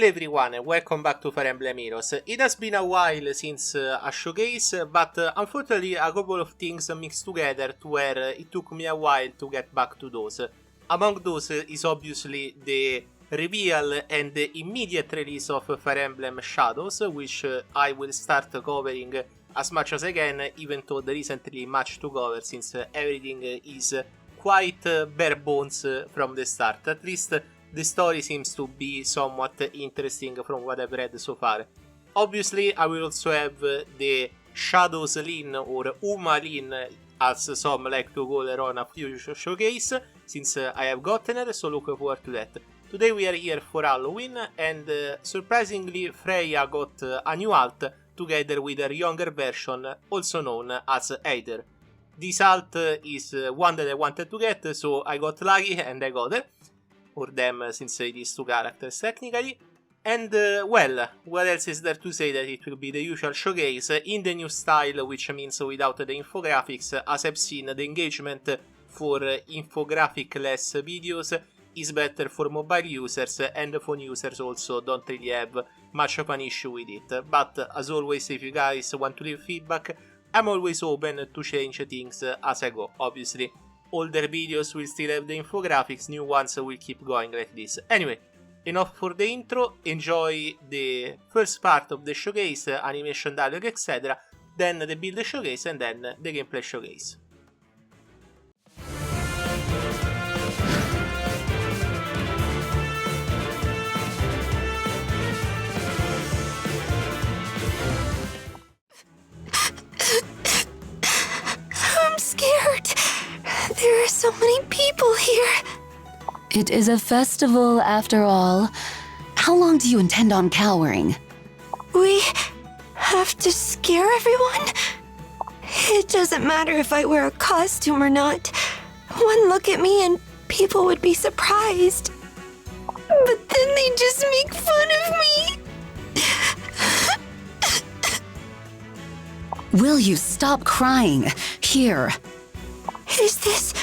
Hello everyone and welcome back to Fire Emblem Heroes. It has been a while since a showcase, but unfortunately a couple of things mixed together to where it took me a while to get back to those. Among those is obviously the reveal and the immediate release of Fire Emblem Shadows, which I will start covering as much as I can, even though there isn't really much to cover since everything is quite bare bones from the start. At least the story seems to be somewhat interesting from what I've read so far. Obviously, I will also have the Shadows Lin, or Uma Lin, as some like to call her, on a future showcase, since I have gotten her, so looking forward to that. Today we are here for Halloween, and surprisingly Freyja got a new alt, together with her younger version, also known as Eitr. This alt is one that I wanted to get, so I got lucky and I got it. Or them, since it is two characters technically. And well, what else is there to say that it will be the usual showcase in the new style, which means without the infographics. As I've seen, the engagement for infographic-less videos is better for mobile users, and phone users also don't really have much of an issue with it. But as always, if you guys want to leave feedback, I'm always open to change things as I go. Obviously, older videos will still have the infographics, new ones will keep going like this. Anyway, enough for the intro, enjoy the first part of the showcase, animation, dialogue, etc. Then the build showcase, and then the gameplay showcase. I'm scared. There are so many people here. It is a festival after all. How long do you intend on cowering? We have to scare everyone? It doesn't matter if I wear a costume or not. One look at me and people would be surprised. But then they just make fun of me. Will you stop crying? Here. Is this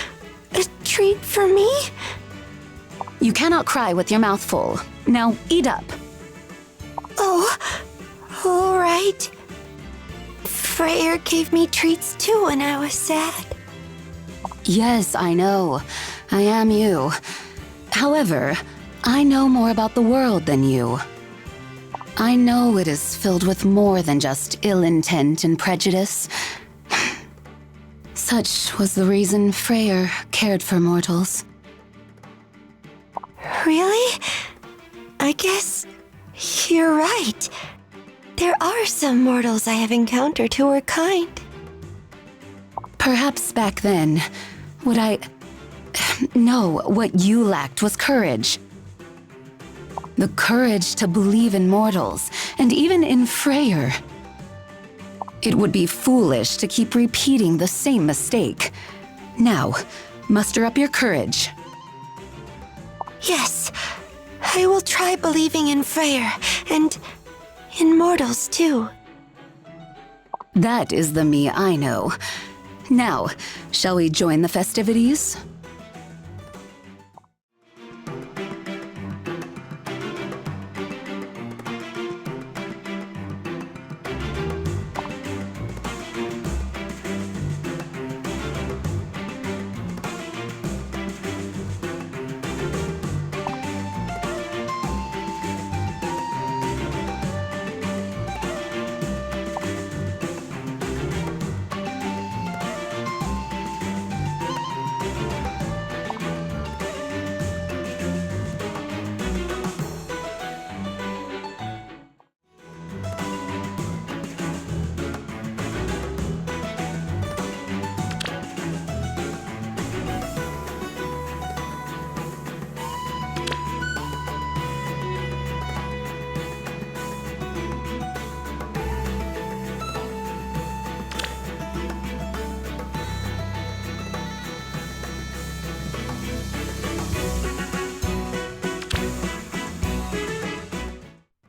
a treat for me? You cannot cry with your mouth full. Now eat up. Oh, all right. Freyja gave me treats too when I was sad. Yes, I know. I am you. However, I know more about the world than you. I know it is filled with more than just ill intent and prejudice. Such was the reason Freyja cared for mortals. Really? I guess you're right. There are some mortals I have encountered who were kind. Perhaps back then, No, what you lacked was courage. The courage to believe in mortals, and even in Freyja. It would be foolish to keep repeating the same mistake. Now, muster up your courage. Yes, I will try believing in Freyja, and in mortals too. That is the me I know. Now, shall we join the festivities?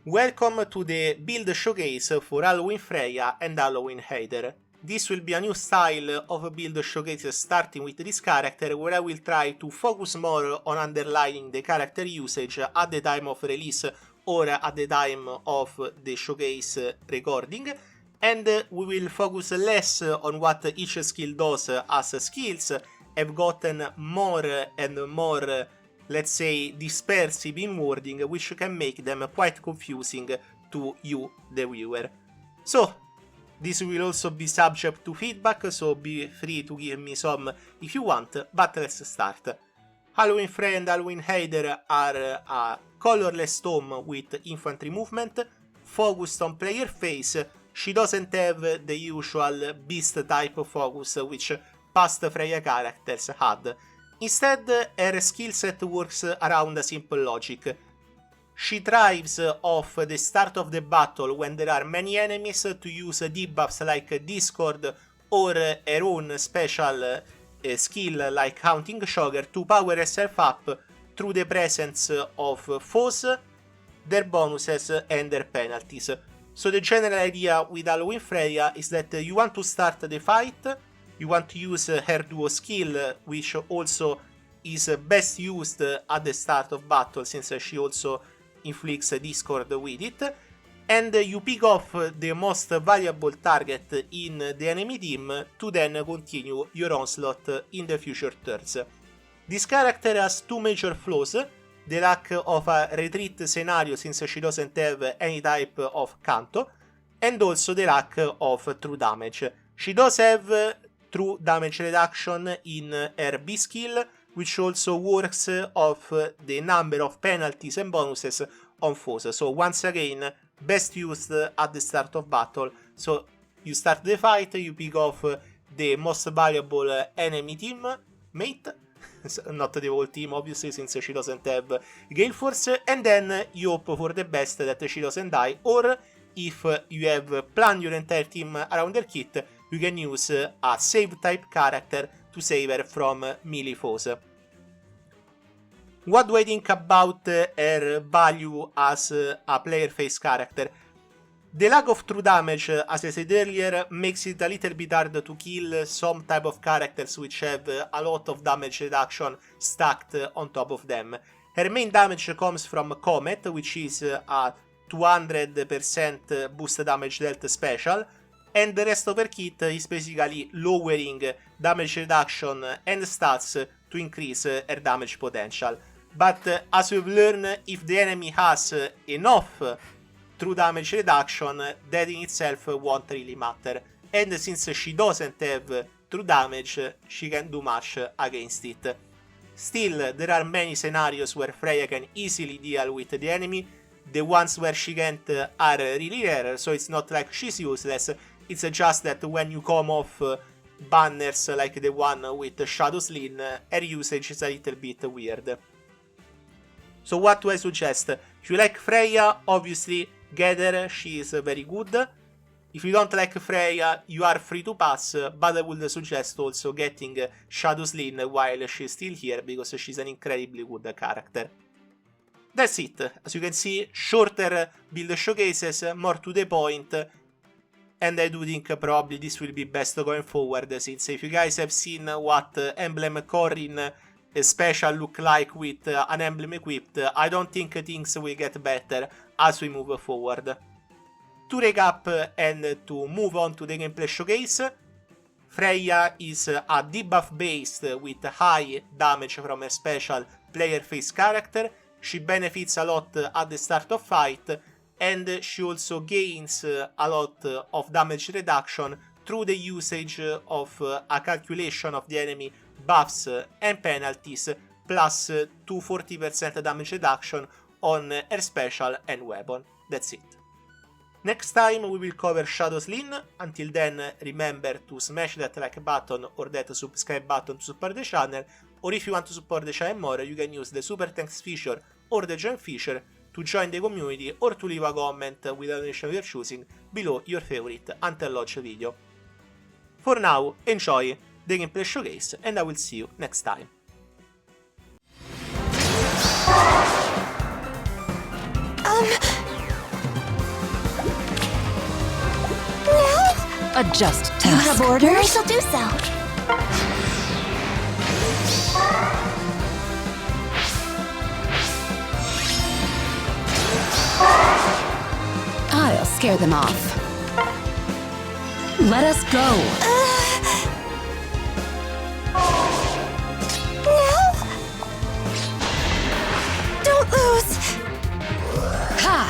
Welcome to the build showcase for Halloween Freyja and Halloween Eitr. This will be a new style of build showcases starting with this character, where I will try to focus more on underlying the character usage at the time of release or at the time of the showcase recording, and we will focus less on what each skill does as skills have gotten more and more, let's say, dispersive in wording, which can make them quite confusing to you, the viewer. So, this will also be subject to feedback, so be free to give me some if you want, but let's start. Halloween Freyja and Halloween Eitr are a colorless tome with infantry movement, focused on player face. She doesn't have the usual beast type focus which past Freyja characters had. Instead, her skill set works around a simple logic. She thrives off the start of the battle when there are many enemies to use debuffs like Discord or her own special skill like Haunting Shocker to power herself up through the presence of foes, their bonuses and their penalties. So the general idea with Halloween Freyja is that you want to start the fight, you want to use her duo skill, which also is best used at the start of battle since she also inflicts Discord with it, and you pick off the most valuable target in the enemy team to then continue your onslaught in the future turns. This character has two major flaws: the lack of a retreat scenario since she doesn't have any type of canto, and also the lack of true damage. She does have true damage reduction in her B skill, which also works off the number of penalties and bonuses on foes. So once again, best used at the start of battle. So you start the fight, you pick off the most valuable enemy team mate, not the whole team obviously since she doesn't have Gale Force, and then you hope for the best that she doesn't die, or if you have planned your entire team around her kit, you can use a save type character to save her from melee foes. What do I think about her value as a player face character? The lack of true damage, as I said earlier, makes it a little bit hard to kill some type of characters which have a lot of damage reduction stacked on top of them. Her main damage comes from Comet, which is a 200% boost damage dealt special, and the rest of her kit is basically lowering damage reduction and stats to increase her damage potential. But as we've learned, if the enemy has enough true damage reduction, that in itself won't really matter. And since she doesn't have true damage, she can't do much against it. Still, there are many scenarios where Freyja can easily deal with the enemy. The ones where she can't are really rare, so it's not like she's useless. It's just that when you come off banners like the one with Shadow Sling, her usage is a little bit weird. So what do I suggest? If you like Freyja, obviously get her, she is very good. If you don't like Freyja, you are free to pass, but I would suggest also getting Shadow Sling while she's still here, because she's an incredibly good character. That's it. As you can see, shorter build showcases, more to the point, and I do think probably this will be best going forward, since if you guys have seen what Emblem Corrin special look like with an emblem equipped, I don't think things will get better as we move forward. To recap and to move on to the gameplay showcase, Freyja is a debuff based with high damage from her special player face character. She benefits a lot at the start of fight, and she also gains a lot of damage reduction through the usage of a calculation of the enemy buffs and penalties, plus 240% damage reduction on her special and weapon. That's it. Next time we will cover Shadow Sling. Until then, remember to smash that like button or that subscribe button to support the channel, or if you want to support the channel more, you can use the super thanks feature or the join feature to join the community, or to leave a comment with a donation of your choosing below your favorite Until Launch video. For now, enjoy the gameplay showcase, and I will see you next time. Adjust task. You have orders? I shall do so. I'll scare them off. Let us go. No! Don't lose! Ha!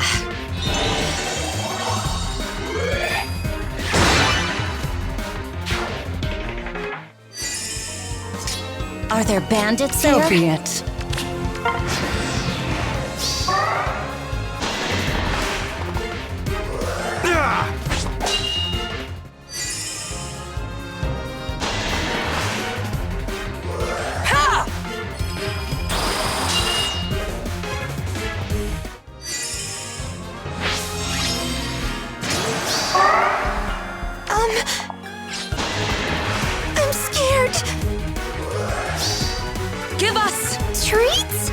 Are there bandits So there? be it. I'm scared. Give us! Treats?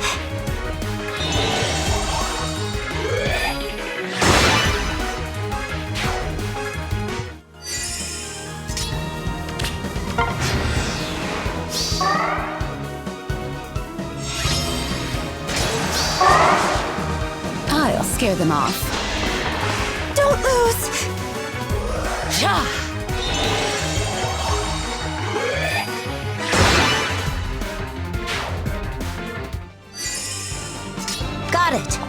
I'll scare them off. Don't lose! Ja! Got it.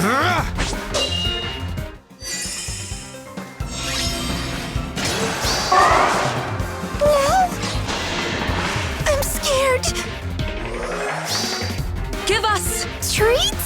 No! I'm scared. Give us! Treats?